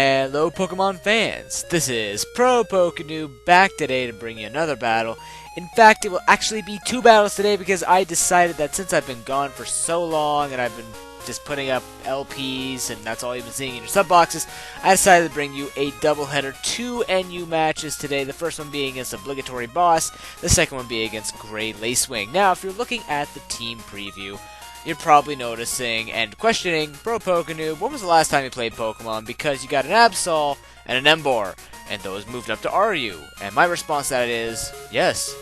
Hello Pokemon fans, this is ProPokeNoob back today to bring you another battle. In fact, it will actually be two battles today because I decided that since I've been gone for so long and I've been just putting up LPs and that's all you've been seeing in your sub boxes, I decided to bring you a doubleheader, two NU matches today. The first one being against Obligatory Boss, the second one being against Gray Lacewing. Now, if you're looking at the team preview, you're probably noticing and questioning, ProPokeNoob, when was the last time you played Pokemon? Because you got an Absol and an Emboar, and those moved up to RU. And my response to that is, yes.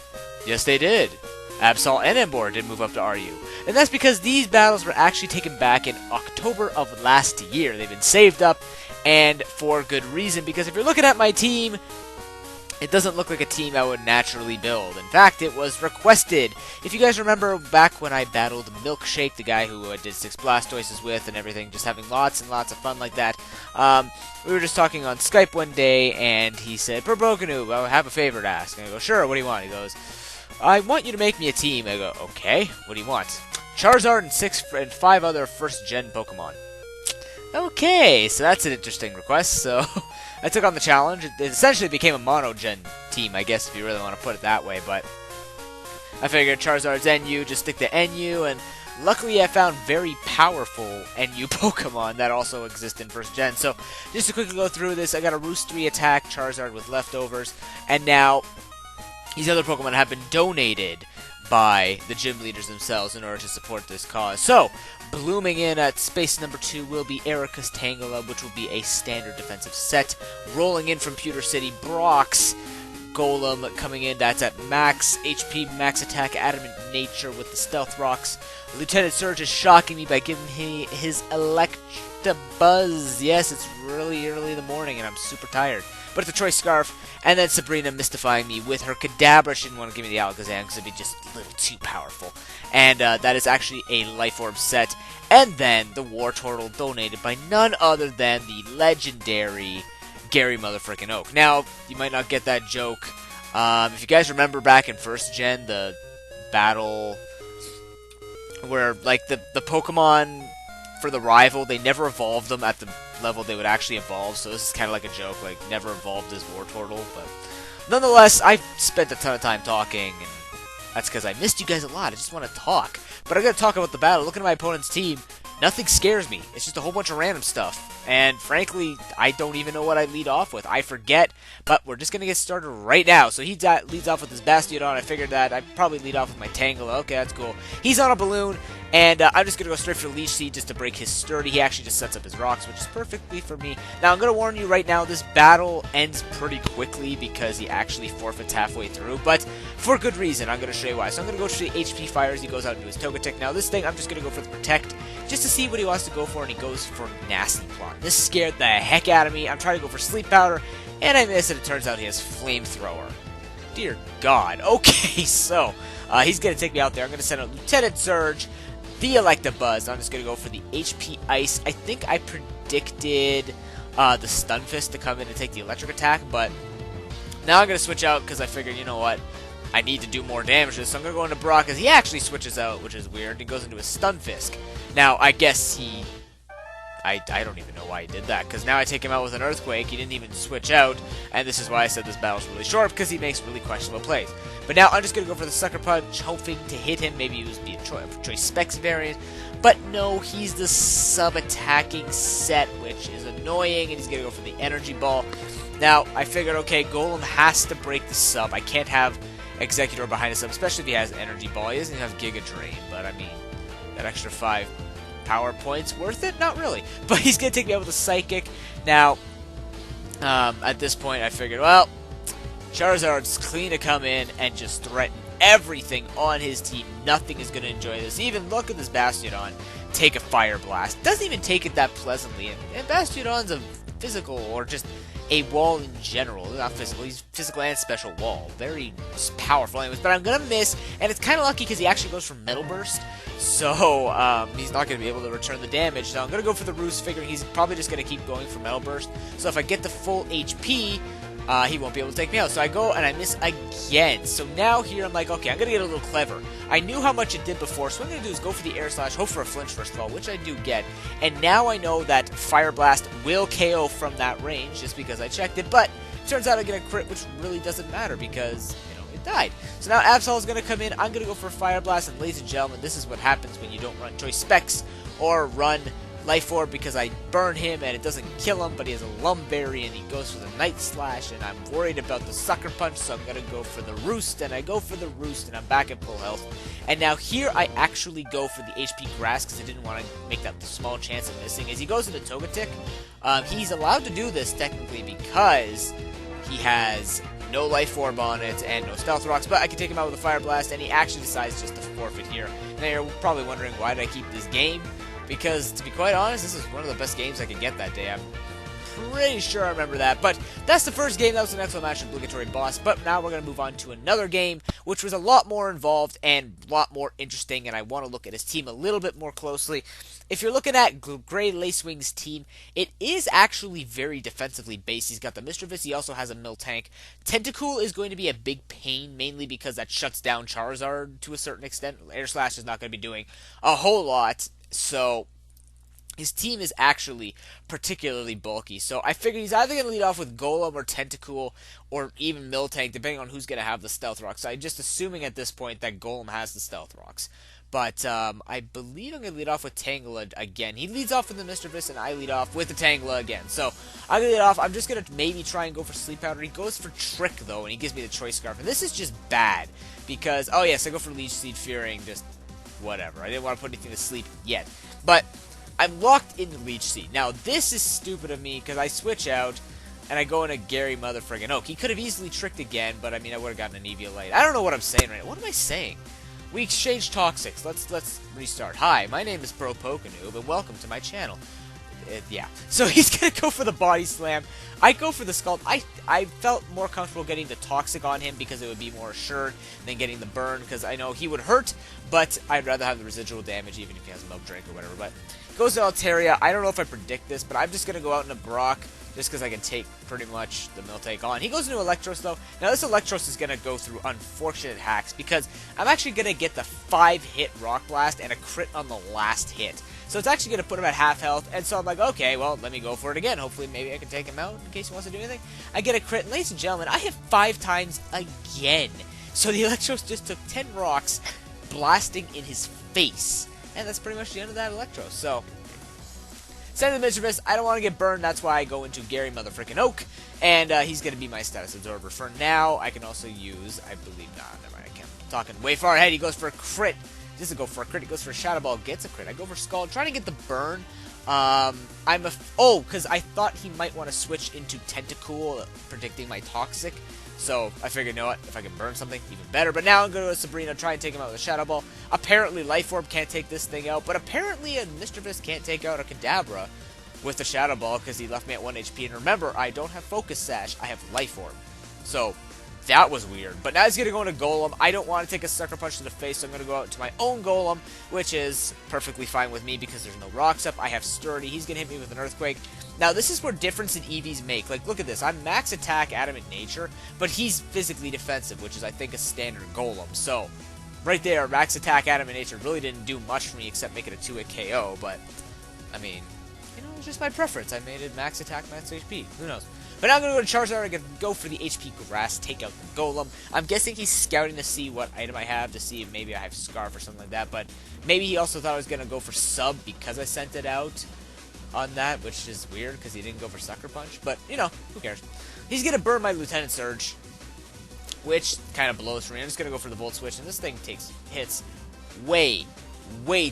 Yes, they did. Absol and Emboar did move up to RU. And that's because these battles were actually taken back in October of last year. They've been saved up, and for good reason, because if you're looking at my team, it doesn't look like a team I would naturally build. In fact, it was requested. If you guys remember back when I battled Milkshake, the guy who I did 6 Blastoises with and everything, just having lots and lots of fun like that, we were just talking on Skype one day, and he said, ProPokeNoob, I have a favor to ask. And I go, sure, what do you want? He goes, I want you to make me a team. I go, okay, what do you want? Charizard and 5 other first-gen Pokemon. Okay, so that's an interesting request, so I took on the challenge. It essentially became a mono-gen team, I guess, if you really want to put it that way, but I figured Charizard's NU, just stick to NU, and luckily I found very powerful NU Pokemon that also exist in first gen. So, just to quickly go through this, I got a Roost 3 attack, Charizard with leftovers, and now these other Pokemon have been donated by the gym leaders themselves in order to support this cause. So, blooming in at space number 2 will be Erica's Tangela, which will be a standard defensive set. Rolling in from Pewter City, Brock's Golem coming in, that's at max HP, max attack, adamant nature with the Stealth Rocks. Lieutenant Surge is shocking me by giving me his Electabuzz. Yes, it's really early in the morning and I'm super tired. But it's a Choice Scarf. And then Sabrina mystifying me with her Kadabra. She didn't want to give me the Alakazam because it'd be just a little too powerful. And that is actually a Life Orb set. And then the War Turtle donated by none other than the legendary Gary Motherfrickin' Oak. Now, you might not get that joke. If you guys remember back in first gen, the battle where, like, the Pokemon for the rival, they never evolved them at the level they would actually evolve, so this is kind of like a joke, like, never evolved as War Turtle, but nonetheless, I spent a ton of time talking, and that's because I missed you guys a lot. I just want to talk, but I'm going to talk about the battle. Looking at my opponent's team, nothing scares me. It's just a whole bunch of random stuff, and frankly, I don't even know what I lead off with. I forget, but we're just going to get started right now. So he leads off with his Bastiodon. I figured that I'd probably lead off with my Tangela. Okay, that's cool. He's on a balloon, and I'm just going to go straight for Leech Seed just to break his sturdy. He actually just sets up his rocks, which is perfectly for me. Now, I'm going to warn you right now, this battle ends pretty quickly because he actually forfeits halfway through, but for good reason. I'm going to show you why. So I'm going to go for the HP Fire as he goes out into his Togetic. Now, this thing, I'm just going to go for the Protect just to see what he wants to go for, and he goes for Nasty Plot. This scared the heck out of me. I'm trying to go for Sleep Powder, and I miss, and it turns out he has Flamethrower. Dear God. Okay, so he's going to take me out there. I'm going to send out Lieutenant Surge, the Electabuzz. I'm just going to go for the HP Ice. I think I predicted the Stunfisk to come in and take the electric attack, but now I'm going to switch out because I figured, you know what, I need to do more damage to this, so I'm going to go into Brock because he actually switches out, which is weird. He goes into a Stunfisk. Now, I guess I don't even know why he did that, because now I take him out with an Earthquake. He didn't even switch out, and this is why I said this battle's really short, because he makes really questionable plays. But now I'm just going to go for the Sucker Punch, hoping to hit him. Maybe use the Choice Specs variant. But no, he's the sub-attacking set, which is annoying, and he's going to go for the Energy Ball. Now, I figured, okay, Golem has to break the sub. I can't have Executor behind a sub, especially if he has Energy Ball. He doesn't even have Giga Drain, but I mean, that extra 5 power points worth it? Not really. But he's going to take me out with a Psychic. Now, at this point, I figured, well, Charizard's clean to come in and just threaten everything on his team. Nothing is going to enjoy this. Even look at this Bastiodon take a Fire Blast. Doesn't even take it that pleasantly. And Bastiodon's a physical, or just a wall in general. Not physical, he's physical and special wall. Very powerful anyways, but I'm going to miss, and it's kind of lucky because he actually goes for Metal Burst, so he's not going to be able to return the damage. So I'm going to go for the Roost, figuring he's probably just going to keep going for Metal Burst. So if I get the full HP, he won't be able to take me out. So I go and I miss again. So now here I'm like, okay, I'm going to get a little clever. I knew how much it did before, so what I'm going to do is go for the air slash, hope for a flinch first of all, which I do get. And now I know that Fire Blast will KO from that range, just because I checked it. But it turns out I get a crit, which really doesn't matter because, you know, it died. So now Absol is going to come in. I'm going to go for Fire Blast, and ladies and gentlemen, this is what happens when you don't run Choice Specs or run Life Orb, because I burn him and it doesn't kill him, but he has a Lumberry and he goes for the Night Slash, and I'm worried about the Sucker Punch, so I'm going to go for the Roost, and I go for the Roost, and I'm back at full health. And now here I actually go for the HP Grass, because I didn't want to make that small chance of missing. As he goes into Togetic, he's allowed to do this technically because he has no Life Orb on it and no Stealth Rocks, but I can take him out with a Fire Blast, and he actually decides just to forfeit here. Now you're probably wondering, why did I keep this game? Because, to be quite honest, this is one of the best games I could get that day. I'm pretty sure I remember that. But that's the first game. That was an excellent match, obligatory boss. But now we're going to move on to another game, which was a lot more involved and a lot more interesting, and I want to look at his team a little bit more closely. If you're looking at Gray Lacewing's team, it is actually very defensively based. He's got the Mischievous. He also has a Miltank. Tentacool is going to be a big pain, mainly because that shuts down Charizard to a certain extent. Air Slash is not going to be doing a whole lot. So his team is actually particularly bulky. So I figured he's either going to lead off with Golem or Tentacool or even Miltank, depending on who's going to have the Stealth Rocks. So I'm just assuming at this point that Golem has the Stealth Rocks. But I believe I'm going to lead off with Tangela again. He leads off with the Mischievous, and I lead off with the Tangela again. So I'm going to lead off. I'm just going to maybe try and go for Sleep Powder. He goes for Trick, though, and he gives me the Choice Scarf. And this is just bad because, oh yes, I go for Leech Seed, fearing just whatever. I didn't want to put anything to sleep yet. But I'm locked into Leech Seed. Now, this is stupid of me because I switch out and I go into Gary Motherfriggin Oak. He could have easily tricked again, but I mean, I would have gotten an Eviolite. I don't know what I'm saying right now. What am I saying? We exchanged Toxics. Let's restart. Hi, my name is ProPokeNoob, and welcome to my channel. Yeah. So he's going to go for the Body Slam. I go for the Scald. I felt more comfortable getting the Toxic on him because it would be more assured than getting the Burn, because I know he would hurt, but I'd rather have the residual damage even if he has a Milk Drink or whatever. But goes to Altaria. I don't know if I predict this, but I'm just going to go out into Brock just because I can take pretty much the Miltank on. He goes into Electros, though. Now, this Electros is going to go through unfortunate hacks because I'm actually going to get the 5-hit Rock Blast and a crit on the last hit. So it's actually going to put him at half health, and so I'm like, okay, well, let me go for it again. Hopefully, maybe I can take him out in case he wants to do anything. I get a crit, and ladies and gentlemen, I hit 5 times again. So the Electros just took 10 rocks, blasting in his face. And that's pretty much the end of that Electros. So send the Mischievous. I don't want to get burned. That's why I go into Gary Motherfrickin Oak. And he's going to be my status absorber. For now, I can also use, I believe, never mind. I'm talking way far ahead. He goes for a crit. He doesn't go for a crit. He goes for a Shadow Ball. Gets a crit. I go for Scald. Trying to get the burn. Because I thought he might want to switch into Tentacool, predicting my Toxic. So I figured, you know what, if I can burn something, even better. But now I'm going to go to Sabrina, try and take him out with a Shadow Ball. Apparently Life Orb can't take this thing out, but apparently a Mischievous can't take out a Kadabra with the Shadow Ball because he left me at 1 HP. And remember, I don't have Focus Sash, I have Life Orb. So that was weird. But now he's going to go into Golem. I don't want to take a Sucker Punch to the face, so I'm going to go out to my own Golem, which is perfectly fine with me because there's no rocks up. I have Sturdy. He's going to hit me with an Earthquake. Now, this is where difference in EVs make. Like, look at this. I'm max attack, Adamant Nature, but he's physically defensive, which is, I think, a standard Golem. So, right there, max attack, Adamant Nature really didn't do much for me except make it a 2-hit KO, but, I mean, you know, it's just my preference. I made it max attack, max HP. Who knows? But now I'm going to go to Charizard. I'm going to go for the HP Grass, take out the Golem. I'm guessing he's scouting to see what item I have, to see if maybe I have Scarf or something like that, but maybe he also thought I was going to go for Sub because I sent it out on that, which is weird because he didn't go for Sucker Punch, but, you know, who cares? He's going to burn my Lieutenant Surge, which kind of blows for me. I'm just going to go for the Volt Switch, and this thing takes hits way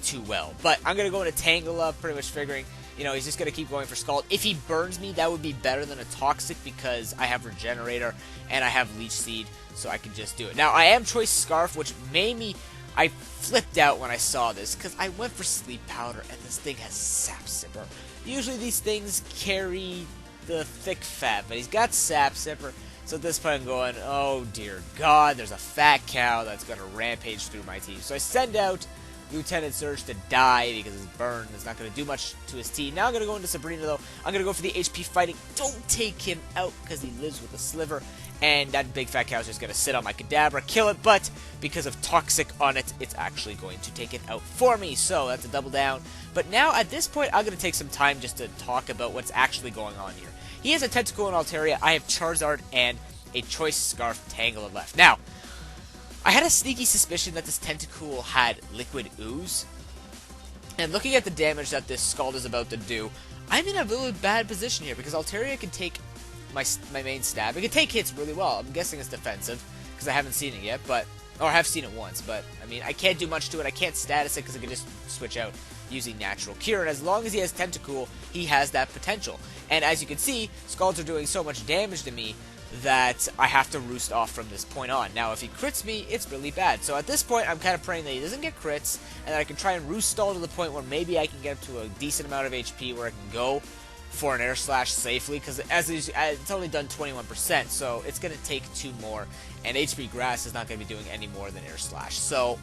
too well. But I'm going to go into Tangela, pretty much figuring, you know, he's just going to keep going for Scald. If he burns me, that would be better than a Toxic because I have Regenerator and I have Leech Seed, so I can just do it. Now, I am Choice Scarf, which made me... I flipped out when I saw this because I went for Sleep Powder, and this thing has Sap Sipper. Usually these things carry the thick fat, but he's got Sap Sipper. So at this point I'm going, oh dear God, there's a fat cow that's going to rampage through my team. So I send out Lieutenant Surge to die because his burn is not going to do much to his team. Now I'm going to go into Sabrina, though. I'm going to go for the HP fighting. Don't take him out because he lives with a sliver. And that big fat cow is just going to sit on my Kadabra, kill it. But because of Toxic on it, it's actually going to take it out for me. So that's a double down. But now at this point, I'm going to take some time just to talk about what's actually going on here. He has a Tentacool and Altaria. I have Charizard and a Choice Scarf Tangela left. Now, I had a sneaky suspicion that this Tentacool had Liquid Ooze. And looking at the damage that this Scald is about to do, I'm in a really bad position here because Altaria can take my main stab. It can take hits really well. I'm guessing it's defensive because I haven't seen it yet, or I have seen it once, but I mean, I can't do much to it. I can't status it because I can just switch out using Natural Cure, and as long as he has Tentacool, he has that potential. And as you can see, Scalds are doing so much damage to me that I have to roost off from this point on. Now, if he crits me, it's really bad. So at this point, I'm kind of praying that he doesn't get crits, and that I can try and roost stall to the point where maybe I can get up to a decent amount of HP where I can go for an Air Slash safely, because it's only done 21%, so it's going to take 2 more, and HP Grass is not going to be doing any more than Air Slash. So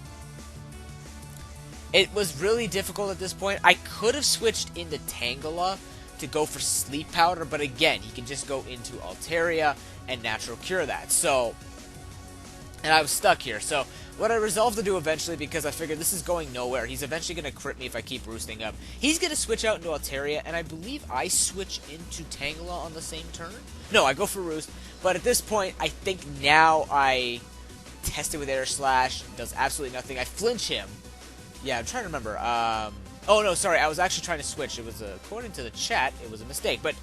it was really difficult at this point. I could have switched into Tangela to go for Sleep Powder, but again, he can just go into Altaria and Natural Cure that. So, and I was stuck here. So, what I resolved to do eventually, because I figured this is going nowhere, he's eventually going to crit me if I keep roosting up. He's going to switch out into Altaria, and I believe I switch into Tangela on the same turn? No, I go for Roost, but at this point, I think now I test it with Air Slash, does absolutely nothing. I flinch him. Yeah, I'm trying to remember. Oh, no, sorry, I was actually trying to switch. It was, according to the chat, it was a mistake. But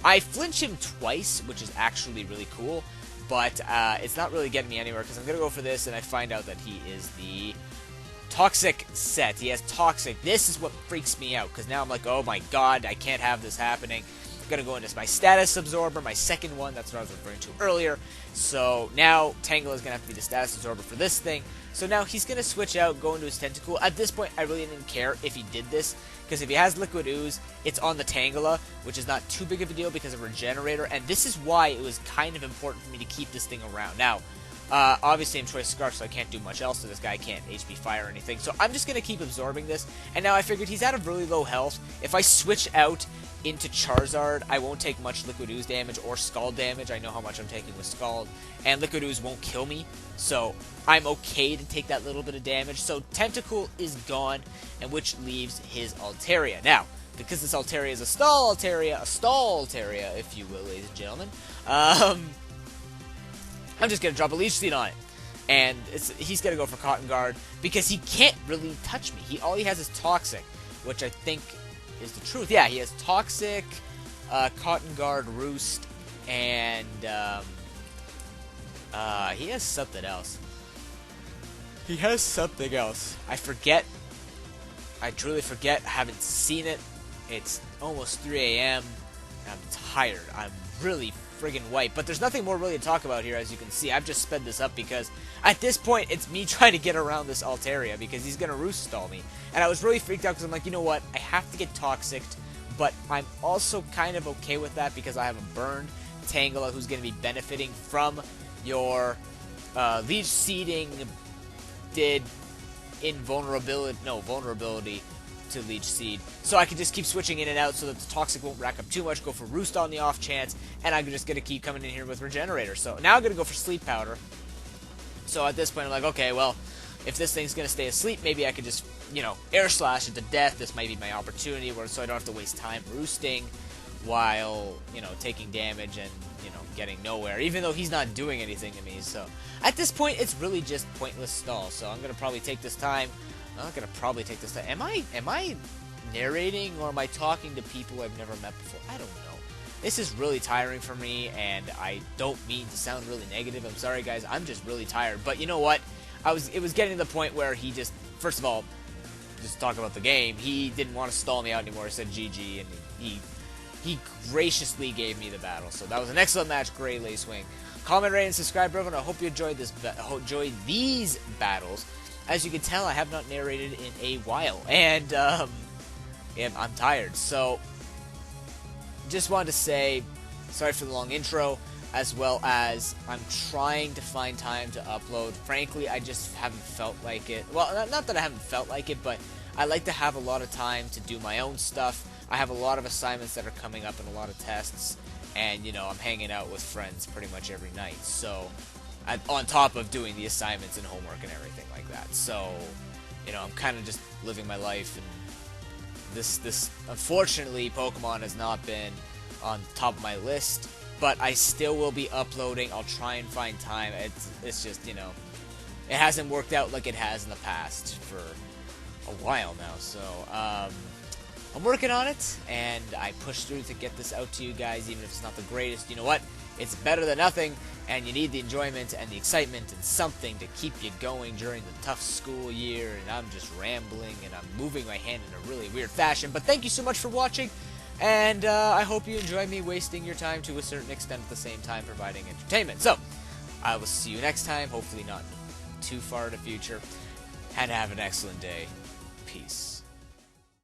I flinch him twice, which is actually really cool. But it's not really getting me anywhere, because I'm going to go for this, and I find out that he is the Toxic set. He has Toxic. This is what freaks me out, because now I'm like, oh my god, I can't have this happening. I'm going to go into my Status Absorber, my second one. That's what I was referring to earlier. So now Tangela is going to have to be the Status Absorber for this thing. So now he's going to switch out, go into his Tentacool. At this point, I really didn't care if he did this, because if he has Liquid Ooze, it's on the Tangela, which is not too big of a deal because of Regenerator, and this is why it was kind of important for me to keep this thing around. Now, obviously I'm Choice Scarf, so I can't do much else to this guy. I can't HP Fire or anything, so I'm just going to keep absorbing this, and now I figured he's out of really low health. If I switch out into Charizard, I won't take much Liquid Ooze damage or Scald damage. I know how much I'm taking with Scald, and Liquid Ooze won't kill me, so I'm okay to take that little bit of damage. So Tentacool is gone, and which leaves his Altaria. Now, because this Altaria is a stall Altaria, if you will, ladies and gentlemen, I'm just going to drop a Leech Seed on it. And he's going to go for Cotton Guard, because he can't really touch me. All he has is Toxic, which I think is the truth. Yeah, he has Toxic, Cotton Guard, Roost, and he has something else. He has something else. I forget. I truly forget. I haven't seen it. It's almost 3 a.m. I'm tired. I'm really friggin' wiped. But there's nothing more really to talk about here, as you can see. I've just sped this up because at this point, it's me trying to get around this Altaria because he's going to Roost stall me. And I was really freaked out because I'm like, you know what? I have to get Toxic, but I'm also kind of okay with that because I have a burned Tangela who's going to be benefiting from your Leech Seeding did vulnerability to Leech Seed. So I can just keep switching in and out so that the Toxic won't rack up too much, go for Roost on the off chance, and I'm just going to keep coming in here with Regenerator. So now I'm going to go for Sleep Powder. So at this point I'm like, okay, well, if this thing's going to stay asleep, maybe I could just, Air Slash it to death. This might be my opportunity so I don't have to waste time roosting while, taking damage and, getting nowhere, even though he's not doing anything to me. So at this point, it's really just pointless stall. So I'm going to probably take this time. I'm not going to probably take this time. Am I narrating or am I talking to people I've never met before? I don't know. This is really tiring for me, and I don't mean to sound really negative. I'm sorry, guys. I'm just really tired. But you know what? It was getting to the point where he just, first of all, just talk about the game, he didn't want to stall me out anymore. He said GG, and he graciously gave me the battle. So that was an excellent match. Great Lacewing. Comment, rate, and subscribe, everyone. I hope you enjoyed these battles. As you can tell, I have not narrated in a while, and I'm tired. So just wanted to say, sorry for the long intro, as well as I'm trying to find time to upload. Frankly, I just haven't felt like it. Well, not that I haven't felt like it, but I like to have a lot of time to do my own stuff. I have a lot of assignments that are coming up and a lot of tests, and, you know, I'm hanging out with friends pretty much every night, so, on top of doing the assignments and homework and everything like that. So, you know, I'm kind of just living my life, and this unfortunately, Pokemon has not been on top of my list, but I still will be uploading. I'll try and find time. It's just, you know, it hasn't worked out like it has in the past for a while now, so I'm working on it, and I push through to get this out to you guys, even if it's not the greatest. You know what? It's better than nothing, and you need the enjoyment and the excitement and something to keep you going during the tough school year, and I'm just rambling, and I'm moving my hand in a really weird fashion, but thank you so much for watching, and I hope you enjoy me wasting your time to a certain extent at the same time providing entertainment. So, I will see you next time, hopefully not too far in the future, and have an excellent day. Peace.